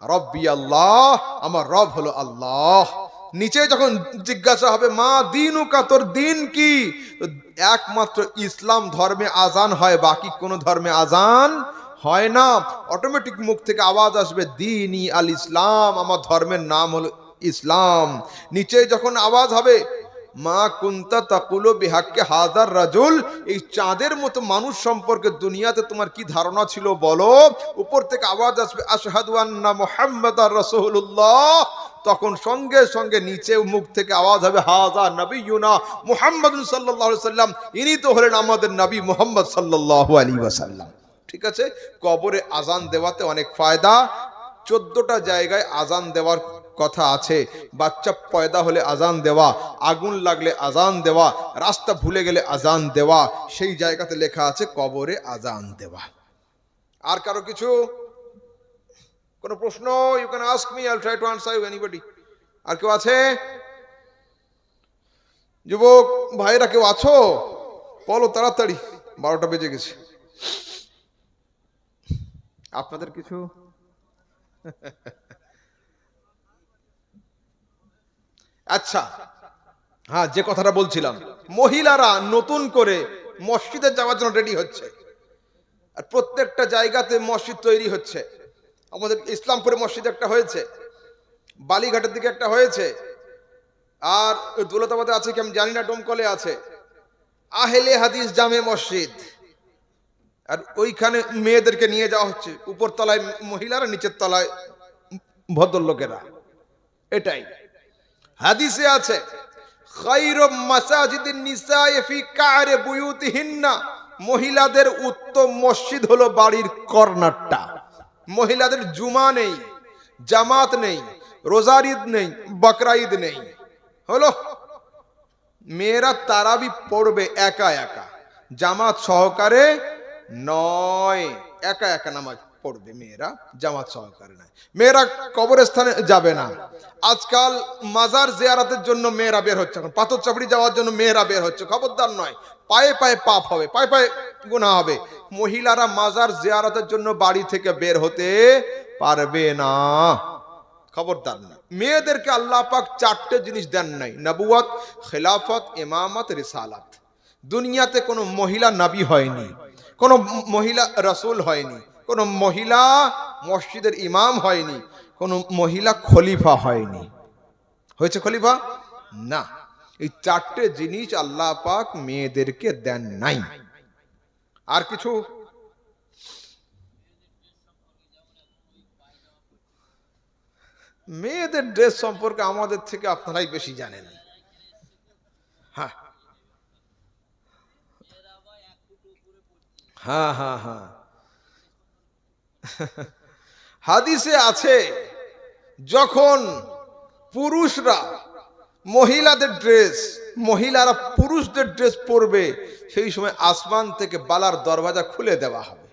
রব্বি আল্লাহ, আমার রব হলো আল্লাহ। নিচে যখন জিজ্ঞাসা হবে মা দীনুকা, তোর দিন কি, তো একমাত্র ইসলাম ধর্মে আজান হয়, বাকি কোনো ধর্মে আজান হয় না। অটোমেটিক মুখ থেকে আওয়াজ আসবে দীনি আল ইসলাম, আমার ধর্মের নাম হলো ইসলাম। নিচে যখন আওয়াজ হবে মা কুনতা তাকুলু বিহাক্কে হাজার রাজুল, এই চাঁদের মতো মানুষ সম্পর্কে দুনিয়াতে তোমার কি ধারণা ছিল বলো। উপর থেকে আওয়াজ আসবে আশহাদু আন্না মুহাম্মাদার রাসূলুল্লাহ, তখন সঙ্গে সঙ্গে নিচে মুখ থেকে আওয়াজ হবে হাযা নবিয়ুনা মুহাম্মাদুন সাল্লাল্লাহু আলাইহি ওয়াসাল্লাম, ইনি তো হলেন আমাদের নবী মুহাম্মদ সাল্লাল্লাহু আলাইহি ওয়াসাল্লাম। ঠিক আছে, কবরে আজান দেওয়াতে অনেক ফায়দা। 14টা জায়গায় আজান দেওয়ার কথা আছে। বাচ্চা পয়দা হলে আজান দেওয়া, আগুন লাগলে আজান দেওয়া, রাস্তা ভুলে গেলে আজান দেওয়া, সেই জায়গাতে লেখা আছে কবরে আজান দেওয়া। আর কারো কিছু কোনো প্রশ্ন? You can ask me, I will try to answer you, anybody. আর কেউ আছে? যুবক ভাইরা কেউ আছো? বলো তাড়াতাড়ি, 12টা বেজে গেছে। আপনাদের কিছু? আচ্ছা, হ্যাঁ, যে কথাটা বলছিলাম, মহিলারা নতুন করে মসজিদে যাওয়ার জন্য রেডি হচ্ছে, আর প্রত্যেকটা জায়গাতে মসজিদ তৈরি হচ্ছে। আমাদের ইসলামপুরে মসজিদ একটা হয়েছে, বালিঘাটের দিকে একটা হয়েছে, আর দৌলতাবাদে আছে কি আমি জানি না, ডোমকলে আছে আহলে হাদিস জামে মসজিদ। আর ওইখানে মেয়েদেরকে নিয়ে যাওয়া হচ্ছে, উপর তলায় মহিলারা, নিচের তলায় ভদ্রলোকেরা। এটাই হাদিসে আছে খায়রু মাসাজিদিন নিসায়ে ফি কারে বুয়ুতিহিন্না, মহিলাদের উত্তম মসজিদ হলো বাড়ির কর্নারটা। মহিলাদের জুমা নেই, জামাত নেই, রোজার ঈদ নেই, বকরা ঈদ নেই, হলো মেয়েরা তারাবি পড়বে একা একা, জামাত সহকারে নয়, একা একা নামাজ পড়বে মেয়েরা, জামাত সহকারে নয়। মেয়েরা কবরস্থানে যাবে না। আজকাল মাজার জিয়ারতের জন্য মেয়েরা বের হচ্ছে, এখন পাথর চাপড়ি যাওয়ার জন্য মেয়েরা বের হচ্ছে, খবরদার নয়, পায়ে পায়ে পাপ হবে, পায়ে পায়ে গুনাহ হবে। মহিলারা মাজার জিয়ারতের জন্য বাড়ি থেকে বের হতে পারবে না, খবরদার না। মেয়েদেরকে আল্লাহ পাক 4টে জিনিস দেন নাই, নবুয়ত, খেলাফত, ইমামত, রিসালাত। দুনিয়াতে কোনো মহিলা নবী হয়নি, কোনো মহিলা রাসূল হয়নি, কোনো মহিলা মসজিদের ইমাম হয়নি, কোনো মহিলা খলিফা হয়নি। হয়েছে খলিফা? না। এই 4টে জিনিস আল্লাহ পাক মেয়েদেরকে দেন নাই। আর কিছু? মেয়েদের ড্রেস সম্পর্কে আমাদের থেকে আপনারাই বেশি জানেন। হ্যাঁ হ্যাঁ হ্যাঁ হ্যাঁ, হাদিসে আছে যখন পুরুষরা মহিলাদের ড্রেস, মহিলারা পুরুষদের ড্রেস পরবে, সেই সময় আসমান থেকে বালার দরওয়াজা খুলে দেওয়া হবে।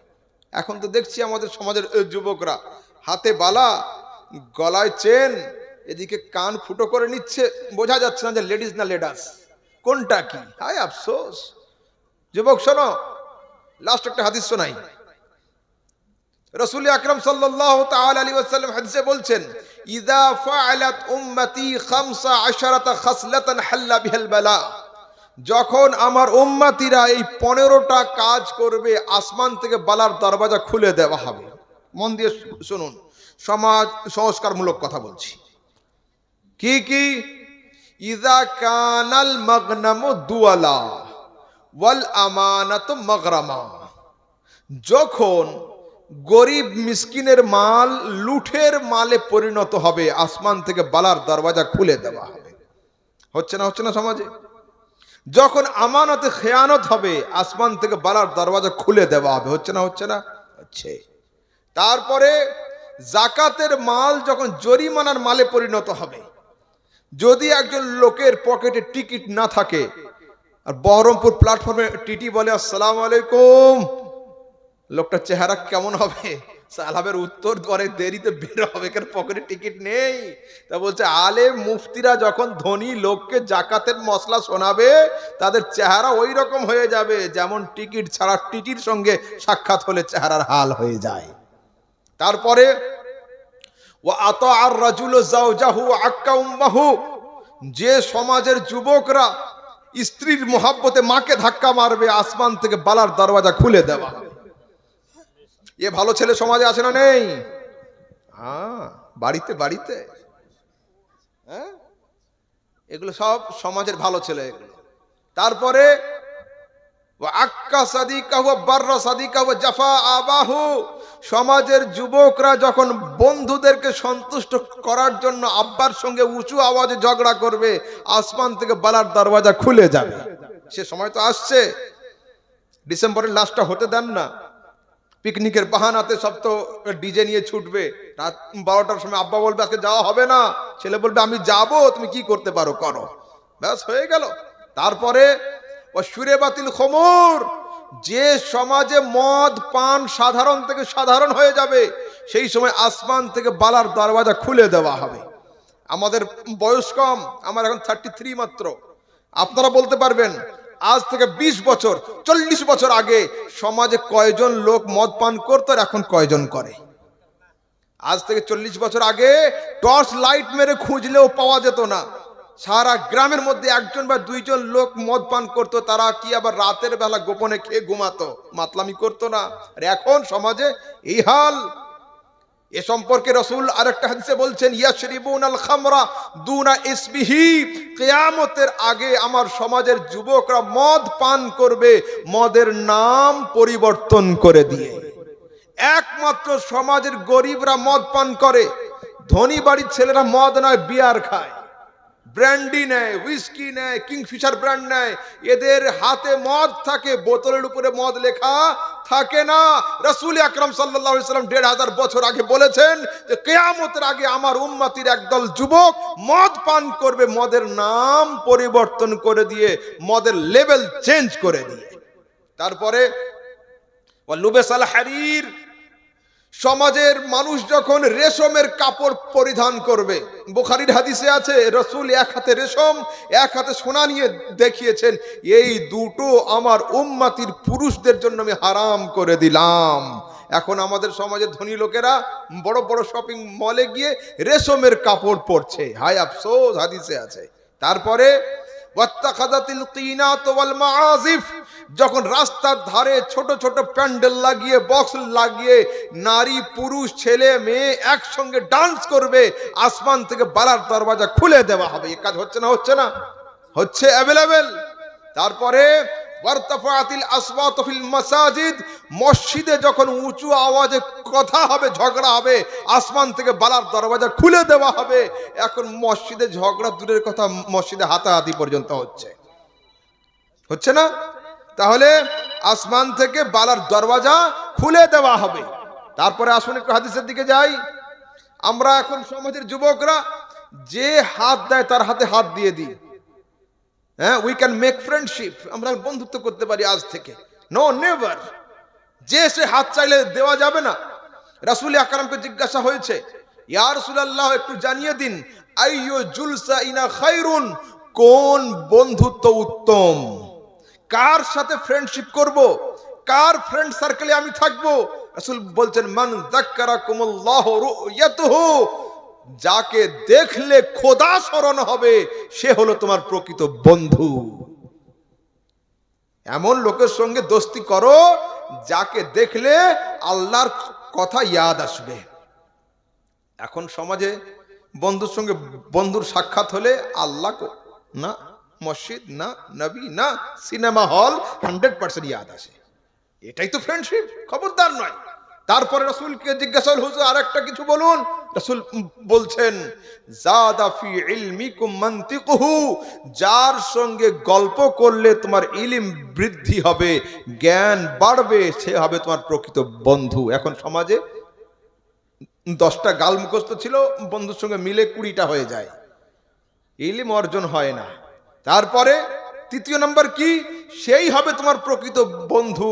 এখন তো দেখছি আমাদের সমাজের যুবকরা হাতে বালা, গলায় চেন, এদিকে কান ফুটো করে নিচ্ছে, বোঝা যাচ্ছে না যে লেডিস না লেডাস, কোনটা কি। হায় আফসোস। যুবক শোনো, লাস্ট একটা হাদিস শোনাই। রাসূল আকরাম সাল্লাল্লাহু তাআলা আলাইহি ওয়াসাল্লাম হাদিসে বলছেন ইযা ফাআলাত উম্মতি 15 খাসলাতান হাল্লা বিহাল বালা, যখন আমার উম্মতিরা এই 15টা কাজ করবে, আসমান থেকে বালার দরওয়াজা খুলে দেওয়া হবে। মন দিয়ে শুনুন, সমাজ সংস্কারমূলক কথা বলছি। কি কি? ইযা কানাল মাগনামু দুয়ালা ওয়াল আমানাতু মাগরামা, যখন গরিব মিসকিনের মাল লুঠের মালে পরিণত হবে, আসমান থেকে বালার দরওয়াজা খুলে দেওয়া হবে। হচ্ছে না, হচ্ছে না সমাজে? যখন আমানতে খেয়ানত হবে, আসমান থেকে বালার দরওয়াজা খুলে দেওয়া হবে। হচ্ছে না, হচ্ছে না? হচ্ছে। তারপরে জাকাতের মাল যখন জরিমানার মালে পরিণত হবে, যদি একজন লোকের পকেটে টিকিট না থাকে, আর বহরমপুর প্ল্যাটফর্মে টিটি বলে আসসালামু আলাইকুম, লোকটার চেহারা কেমন হবে? সালামের উত্তর করে দেরিতে বের হবে, কারণ পকেটে টিকিট নেই। তা বলছে আলেম মুফতিরা যখন ধনী লোককে জাকাতের মসলা শোনাবে, তাদের চেহারা ওই রকম হয়ে যাবে যেমন টিকিট ছাড়া টিটির সঙ্গে সাক্ষাৎ হলে চেহারার হাল হয়ে যায়। তারপরে ওয়া আতা আর রাজুলু যাওজাহু আক্কা উম্মাহু, যে সমাজের যুবকরা স্ত্রীর মোহাব্বতে মাকে ধাক্কা মারবে, আসমান থেকে বালার দরওয়াজা খুলে দেওয়া। এ ভালো ছেলে সমাজে আছে না নেই? হ্যাঁ, বাড়িতে বাড়িতে, হ্যাঁ, এগুলো সব সমাজের ভালো ছেলে এগুলো। তারপরে সমাজের যুবকরা যখন বন্ধুদেরকে সন্তুষ্ট করার জন্য আব্বার সঙ্গে উঁচু আওয়াজে ঝগড়া করবে, আসমান থেকে বালার দরওয়াজা খুলে যাবে। সে সময় তো আসছে, ডিসেম্বরের লাস্টটা হতে দেন না। পিকনিকের বাহানাতে সব তো ডিজে নিয়ে ছুটবে, রাত 12টার সময় আব্বা বলবে আজকে যাওয়া হবে না, ছেলে বলবে আমি যাব, তুমি কি করতে পারো করো, ব্যাস হয়ে গেল। তারপরে সুরে বাতিল খমর, যে সমাজে মদ পান সাধারণ থেকে সাধারণ হয়ে যাবে, সেই সময় আসমান থেকে বালার দরওয়াজা খুলে দেওয়া হবে। আমাদের বয়স কম, আমার এখন 33 মাত্র। আপনারা বলতে পারবেন আজ থেকে 20 বছর 40 বছর আগে সমাজে কয়জন লোক মদ পান করতো আর এখন কয়জন করে? আজ থেকে 40 বছর আগে টর্চ লাইট মেরে খুঁজলেও পাওয়া যেত না। সারা গ্রামের মধ্যে একজন বা দুইজন লোক মদ পান করতো, তারা কি আবার রাতের বেলা গোপনে খেয়ে ঘুমাতো, মাতলামি করতো না। আর এখন সমাজে এই হাল। এ সম্পর্কে রাসূল আরেকটা হাদিসে বলছেন, ইয়াশরিবুনাল খামরা দুনা ইসবিহি, কিয়ামতের আগে আমার সমাজের যুবকরা মদ পান করবে মদের নাম পরিবর্তন করে দিয়ে। একমাত্র সমাজের গরিবরা মদ পান করে, ধনী বাড়ির ছেলেরা মদ নয় বিয়ার খায়, ব্র্যান্ডি নেয়, হুইস্কি নেয়, কিংফিশার ব্র্যান্ড নেয়। এদের হাতে মদ থাকে, বোতলের উপরে মদ লেখা থাকে না। রাসূল আকরাম সাল্লাল্লাহু আলাইহি ওয়াসাল্লাম 1500 বছর আগে বলেছেন যে কিয়ামতের আগে আমার উম্মতির একদল যুবক মদ পান করবে মদের নাম পরিবর্তন করে দিয়ে, মদের লেভেল চেঞ্জ করে দিয়ে। তারপরে ওয়ালুবাসাল হারির, সমাজের মানুষ যখন রেশমের কাপড় পরিধান করবে, বুখারীর হাদিসে আছে রাসূল এক হাতে রেশম এক হাতে সোনা নিয়ে দেখিয়েছেন, এই দুটো আমার উম্মতির পুরুষদের জন্য আমি হারাম করে দিলাম। এখন আমাদের সমাজের ধনী লোকেরা বড় বড় শপিং মলে গিয়ে রেশমের কাপড় পরছে, হায় আফসোস, হাদিসে আছে। তারপরে ওয়াত্তাখাযাতিল কিনাত ওয়াল মাআজিফ, যখন রাস্তার ধারে ছোট ছোট প্যান্ডেল লাগিয়ে বক্স লাগিয়ে নারী পুরুষ ছেলে মেয়ে একসঙ্গে ডান্স করবে, আসমান থেকে বালার দরওয়াজা খুলে দেওয়া হবে। এই কাজ হচ্ছে না? হচ্ছে না? হচ্ছে, অ্যাভেলেবেল। তারপরে ওয়ারতাফাতিল আসওয়াত ফিল মাসাজিদ, মসজিদে যখন উঁচু আওয়াজে কথা হবে, ঝগড়া হবে, আসমান থেকে বালার দরওয়াজা খুলে দেওয়া হবে। এখন মসজিদে ঝগড়া দূরের কথা, মসজিদে হাতাহাতি পর্যন্ত হচ্ছে, হচ্ছে না? তাহলে আসমান থেকে বালার দরওয়াজা খুলে দেওয়া হবে। তারপরে আসুন একটু হাদিসের দিকে যাই। আমরা এখন সমাজের যুবকরা যে হাত দেয় তার হাতে হাত দিয়ে দিই। হ্যাঁ, উই ক্যান মেক ফ্রেন্ডশিপ, আমরা বন্ধুত্ব করতে পারি আজ থেকে। No, never. যে সে হাত চাইলে দেওয়া যাবে না। রাসূল আকরামকে জিজ্ঞাসা হয়েছে, ইয়া রাসূলুল্লাহ একটু জানিয়ে দিন, আইয়ু জুলসা ইনা খায়রুন, কোন বন্ধুত্ব উত্তম, কার সাথে ফ্রেন্ডশিপ করব, কার ফ্রেন্ড সার্কেলে আমি থাকব? রাসূল বলছেন, মান যাক্কারাকুমুল্লাহু রুয়াতুহু, যাকে দেখলে খোদা স্মরণ হবে সে হলো তোমার প্রকৃত বন্ধু। এমন লোকের সঙ্গে দোস্তি করো যাকে দেখলে আল্লাহর কথা ইয়াদ আসবে। এখন সমাজে বন্ধুর সঙ্গে বন্ধুর সাক্ষাৎ হলে আল্লাহ না, মসজিদ না, নবী না, সিনেমা হল 100% ইয়াদ আসে। এটাই তো ফ্রেন্ডশিপ, খবরদার নয়। তারপরে রাসূলকে জিজ্ঞাসা হল, হুজুর আরেকটা কিছু বলুন। রাসূল বলছেন, যাদা ফি ইলমিকুম মানতিকুহু, যার সঙ্গে গল্প করলে তোমার ইলম বৃদ্ধি হবে, জ্ঞান বাড়বে, সে হবে তোমার প্রকৃত বন্ধু। এখন সমাজে 10টা গাল মুখস্থ ছিল, বন্ধুর সঙ্গে মিলে 20টা হয়ে যায়, ইলম অর্জন হয় না। তারপরে তৃতীয় নাম্বার কি? সেই হবে তোমার প্রকৃত বন্ধু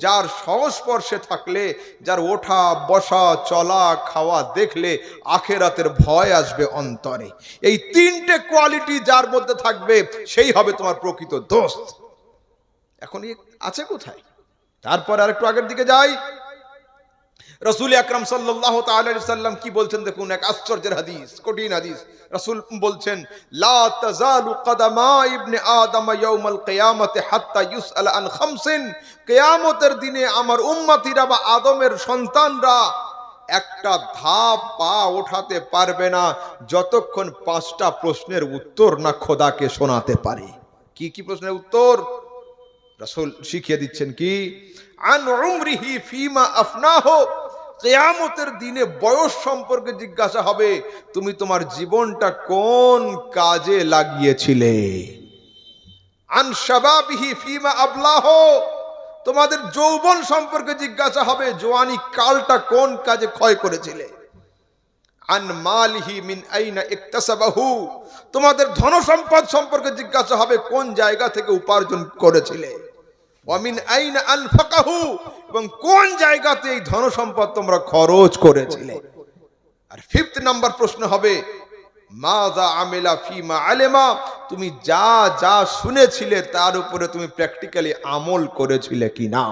যার সংস্পর্শে থাকলে, যার ওঠা বসা চলা খাওয়া দেখলে আখেরাতের ভয় আসবে অন্তরে। এই 3টে কোয়ালিটি যার মধ্যে থাকবে সেই হবে তোমার প্রকৃত দোস্ত। এখন আছে কোথায়? তারপর আরেকটু আগের দিকে যাই। রাসূল আকরাম সাল্লাল্লাহু তাআলা আলাইহি সাল্লাম কি বলছেন দেখুন, এক আশ্চর্যের হাদিস, কঠিন হাদিস। রাসূল বলছেন, লা তাজালু কদামা ইবনে আদম ইয়াউমাল কিয়ামতি হাত্তা ইউসআল আন খামসিন, কিয়ামতের দিনে আমার উম্মতিরা বা আদমের সন্তানরা একটা ধাপ পা ওঠাতে পারবে না যতক্ষণ 5টা প্রশ্নের উত্তর না খোদাকে শোনাতে পারে। কি কি প্রশ্নের উত্তর? রাসূল শিখিয়ে দিচ্ছেন কি, আন উমরিহি ফিমা আফনাহু, কিয়ামতের দিনে বয়স সম্পর্কে জিজ্ঞাসা হবে, তুমি তোমার জীবনটা কোন কাজে লাগিয়েছিলে। আন শাবাবিহি ফিমা আবলাহু, তোমাদের যৌবন সম্পর্কে জিজ্ঞাসা হবে, জওয়ানি কালটা কোন কাজে ক্ষয় করেছিলে। আন মালিহি মিন আইনা ইকতাসাবাহু, তোমাদের ধন সম্পদ সম্পর্কে জিজ্ঞাসা হবে, কোন জায়গা থেকে উপার্জন করেছিলে। ওয়া মিন আইনা আনফাকাহু, এবং কোন জায়গাতে এই ধন সম্পদ তোমরা খরচ করেছিলে। আর 5th নাম্বার প্রশ্ন হবে, মাযা আমিলা ফিমা আলেমা, তুমি যা যা শুনেছিলে তার উপরে তুমি প্র্যাকটিক্যালি আমল করেছিলে কিনা।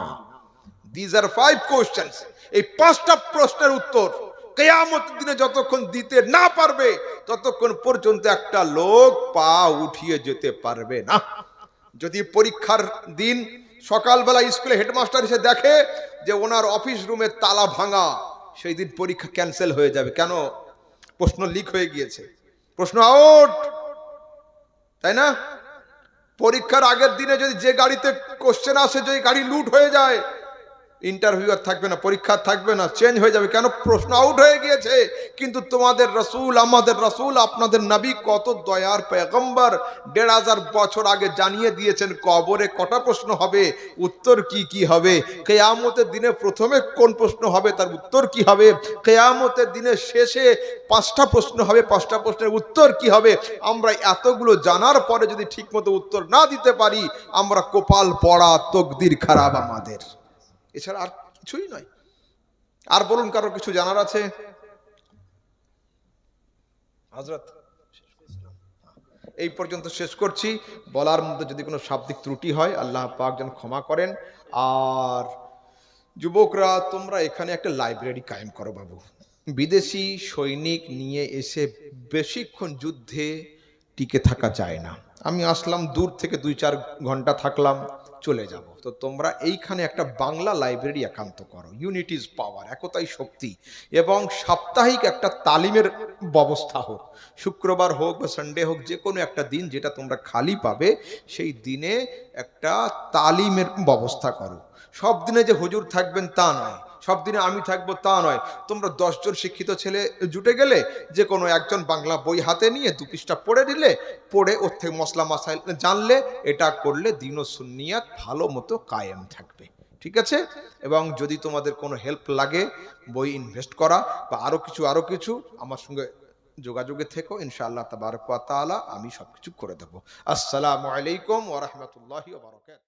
This are 5 questions. এই 5টা প্রশ্নের উত্তর কিয়ামতের দিনে যতক্ষণ দিতে না পারবে ততক্ষণ পর্যন্ত একটা লোক পা উঠিয়ে যেতে পারবে না। যদি পরীক্ষার দিন সকালবেলা স্কুলে হেডমাস্টার এসে দেখে যে ওনার অফিস রুমের তালা ভাঙা, সেই দিন পরীক্ষা ক্যান্সেল হয়ে যাবে। কেন? প্রশ্ন লিক হয়ে গিয়েছে, প্রশ্ন আউট, তাই না? পরীক্ষার আগের দিনে যদি যে গাড়িতে কোশ্চেন আসে, যদি গাড়ি লুট হয়ে যায়, ইন্টারভিউ আর থাকবে না, পরীক্ষা থাকবে না, চেঞ্জ হয়ে যাবে। কেন? প্রশ্ন আউট হয়ে গিয়েছে। কিন্তু তোমাদের রাসূল, আমাদের রাসূল, আপনাদের নবী কত দয়ার পয়গম্বর, 1500 বছর আগে জানিয়ে দিয়েছেন কবরে কটা প্রশ্ন হবে, উত্তর কি কি হবে। কিয়ামতের দিনে প্রথমে কোন প্রশ্ন হবে, তার উত্তর কি হবে। কিয়ামতের দিনে শেষে 5টা প্রশ্ন হবে, 5টা প্রশ্নের উত্তর কি হবে। আমরা এতগুলো জানার পরে যদি ঠিকমতো উত্তর না দিতে পারি, আমরা কপাল পড়া, তকদির খারাপ আমাদের, এছাড়া আর কিছুই নয়। আর বলুন, কারো কিছু জানার আছে? হযরত, এই পর্যন্ত শেষ করছি। বলার মধ্যে যদি কোনো শাব্দিক ত্রুটি হয় আল্লাহ পাক যেন ক্ষমা করেন। আর যুবকরা, তোমরা এখানে একটা লাইব্রেরি কায়েম করো বাবু। বিদেশি সৈনিক নিয়ে এসে বেশিক্ষণ যুদ্ধে টিকে থাকা যায় না। আমি আসলাম দূর থেকে 2-4 ঘন্টা থাকলাম, চলে যাব। তো তোমরা এইখানে একটা বাংলা লাইব্রেরি একান্ত করো। ইউনিটি ইজ পাওয়ার, একতাই শক্তি। এবং সাপ্তাহিক একটা তালিমের ব্যবস্থা হোক, শুক্রবার হোক বা সানডে হোক, যে কোনো একটা দিন যেটা তোমরা খালি পাবে, সেই দিনে একটা তালিমের ব্যবস্থা করো। সব দিনে যে হুজুর থাকবেন তা নয়, সব দিনে আমি থাকবো তা নয়। তোমরা 10 জন শিক্ষিত ছেলে জুটে গেলে যে কোনো একজন বাংলা বই হাতে নিয়ে 2 পৃষ্ঠা পড়ে দিলে, পড়ে ওর থেকে মশলা মাসাইল জানলে, এটা করলে দিন ও সুন্নিয়াত ভালো মতো কায়েম থাকবে। ঠিক আছে? এবং যদি তোমাদের কোনো হেল্প লাগে, বই ইনভেস্ট করা বা আরো কিছু, আমার সঙ্গে যোগাযোগে থেকো, ইনশাআল্লাহ তাবারক ওয়া তাআলা আমি সবকিছু করে দেব। আসসালামু আলাইকুম ওয়া রাহমাতুল্লাহি ওয়া বারাকাতুহু।